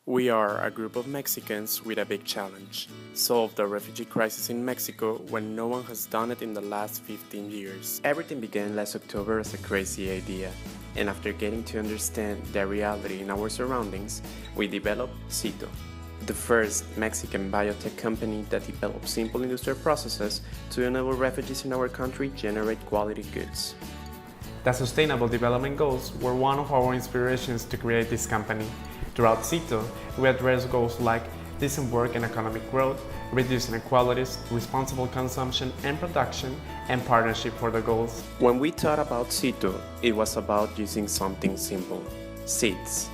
We are a group of Mexicans with a big challenge: solve the refugee crisis in Mexico when no one has done it in the last 15 years. Everything began last October as a crazy idea, and after getting to understand the reality in our surroundings, we developed Zito, the first Mexican biotech company that develops simple industrial processes to enable refugees in our country generate quality goods. The Sustainable Development Goals were one of our inspirations to create this company. Throughout Zito, we address goals like decent work and economic growth, reducing inequalities, responsible consumption and production, and partnership for the goals. When we thought about Zito, it was about using something simple: seeds.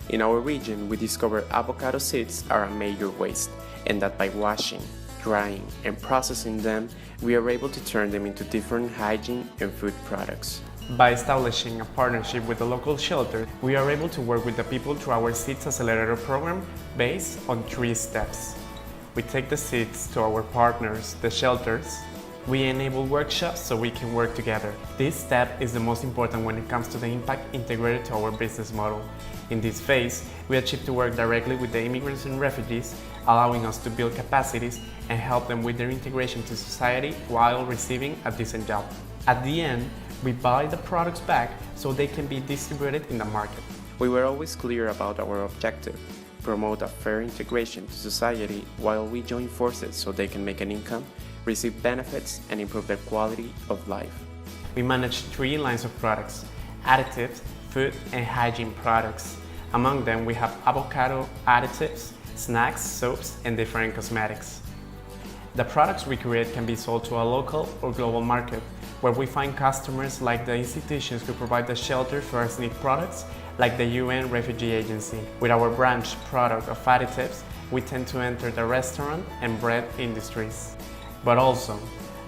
In our region, we discovered avocado seeds are a major waste, and that by washing, drying, and processing them, we are able to turn them into different hygiene and food products. By establishing a partnership with the local shelter, we are able to work with the people through our Seeds Accelerator program based on 3 steps. We take the seeds to our partners, the shelters. We enable workshops so we can work together. This step is the most important when it comes to the impact integrated to our business model. In this phase, we achieve to work directly with the immigrants and refugees, allowing us to build capacities and help them with their integration to society while receiving a decent job. At the end, we buy the products back so they can be distributed in the market. We were always clear about our objective: promote a fair integration to society while we join forces so they can make an income, receive benefits, and improve their quality of life. We manage 3 lines of products: additives, food, and hygiene products. Among them, we have avocado additives, snacks, soaps, and different cosmetics. The products we create can be sold to a local or global market, where we find customers like the institutions who provide the shelter for us need products, like the UN Refugee Agency. With our branch product of additives, we tend to enter the restaurant and bread industries. But also,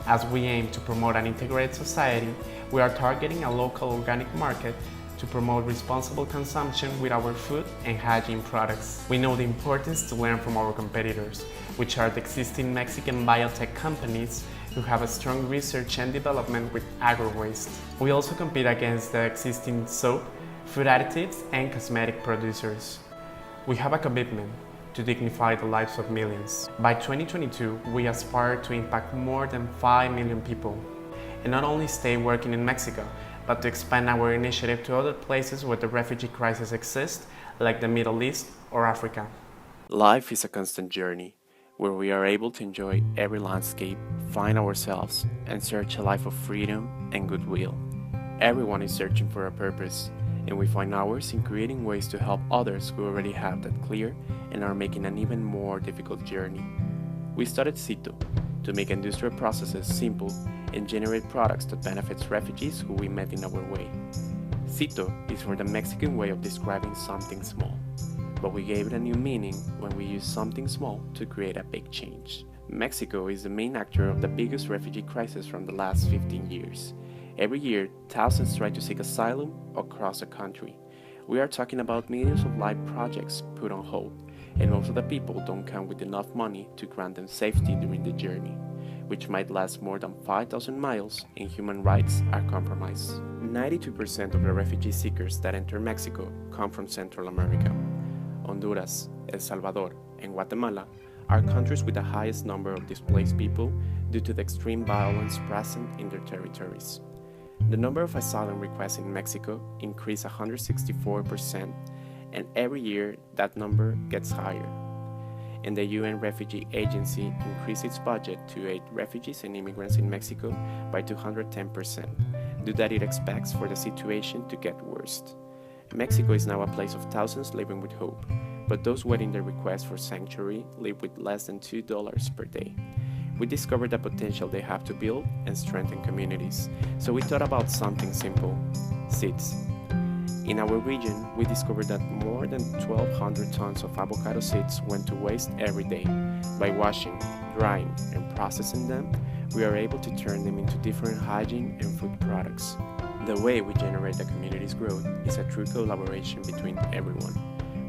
as we aim to promote an integrated society, we are targeting a local organic market to promote responsible consumption with our food and hygiene products. We know the importance to learn from our competitors, which are the existing Mexican biotech companies who have a strong research and development with agro-waste. We also compete against the existing soap, food additives, and cosmetic producers. We have a commitment to dignify the lives of millions. By 2022, we aspire to impact more than 5 million people, and not only stay working in Mexico, but to expand our initiative to other places where the refugee crisis exists, like the Middle East or Africa. Life is a constant journey, where we are able to enjoy every landscape, find ourselves, and search a life of freedom and goodwill. Everyone is searching for a purpose, and we find ours in creating ways to help others who already have that clear and are making an even more difficult journey. We started Zito to make industrial processes simple and generate products that benefits refugees who we met in our way. Zito is for the Mexican way of describing something small, but we gave it a new meaning when we used something small to create a big change. Mexico is the main actor of the biggest refugee crisis from the last 15 years. Every year, thousands try to seek asylum across the country. We are talking about millions of life projects put on hold, and most of the people don't come with enough money to grant them safety during the journey, which might last more than 5,000 miles, and human rights are compromised. 92% of the refugee seekers that enter Mexico come from Central America. Honduras, El Salvador, and Guatemala are countries with the highest number of displaced people due to the extreme violence present in their territories. The number of asylum requests in Mexico increased 164%, and every year that number gets higher. And the UN Refugee Agency increased its budget to aid refugees and immigrants in Mexico by 210%, due that it expects for the situation to get worse. Mexico is now a place of thousands living with hope, but those waiting their request for sanctuary live with less than $2 per day. We discovered the potential they have to build and strengthen communities, so we thought about something simple: seeds. In our region, we discovered that more than 1,200 tons of avocado seeds went to waste every day. By washing, drying, and processing them, we are able to turn them into different hygiene and food products. The way we generate the community's growth is a true collaboration between everyone.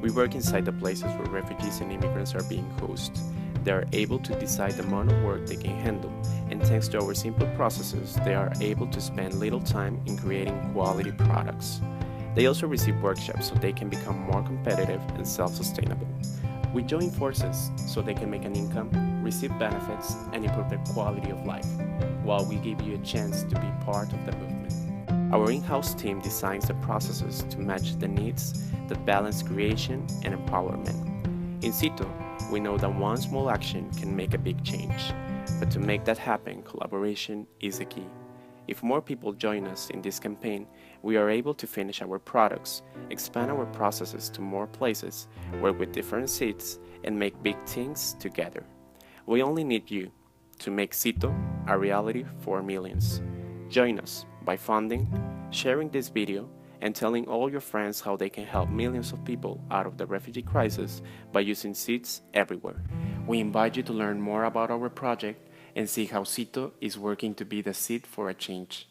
We work inside the places where refugees and immigrants are being hosted. They are able to decide the amount of work they can handle, and thanks to our simple processes, they are able to spend little time in creating quality products. They also receive workshops so they can become more competitive and self-sustainable. We join forces so they can make an income, receive benefits, and improve their quality of life, while we give you a chance to be part of the movement. Our in-house team designs the processes to match the needs that balance creation and empowerment. In Zito, we know that one small action can make a big change, but to make that happen, collaboration is the key. If more people join us in this campaign, we are able to finish our products, expand our processes to more places, work with different seeds, and make big things together. We only need you to make Zito a reality for millions. Join us by funding, sharing this video, and telling all your friends how they can help millions of people out of the refugee crisis by using seeds everywhere. We invite you to learn more about our project and see how Zito is working to be the seed for a change.